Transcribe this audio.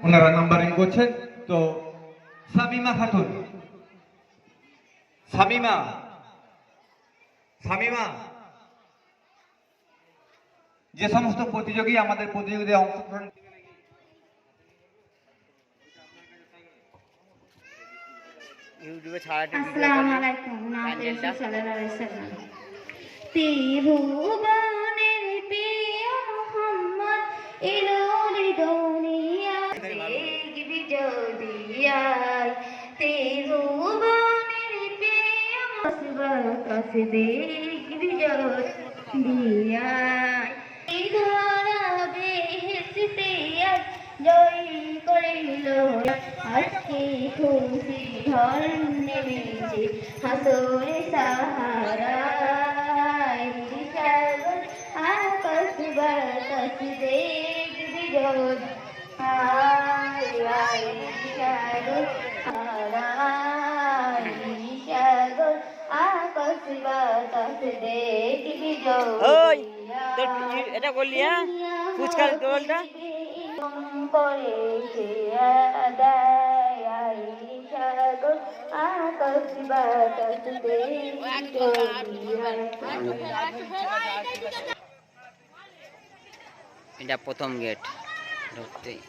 ওনারা নাম্বারিং করছেন। তো শামিমা খাতুন, শামিমা শামিমা যে সমস্ত প্রতিযোগী আমাদের প্রতিযোগিতায় অংশগ্রহণ ইউটিউবে ছাড়াতে আসসালামু আলাইকুম। নাম রাসূল সাল্লাল্লাহু আলাইহি ওয়াসাল্লাম। ত্রিভুবনের প্রিয় মুহাম্মদ এলো রে দুনিয়াতে দেখবি যদি আয়। ত্রিভুবনের প্রিয় মুহাম্মদ দেখবি যদি আয়। এই ধরা বেহেশতে আজ জয় করিল আজকে খুশি ঢল নেমেছে হাসরে সাহারায়। সাগর আকাশ বাতাস দেখবি জগৎ হায়। সাগর হারায়, সাগর আকাশ বাতাস দেখবি ওই জগৎ। তোর এটা করলি হ্যাঁ ফুচকার দোলটা করেছে আদায়। সাগর আকাশ বাতাস এটা প্রথম গেট ঢুকতেই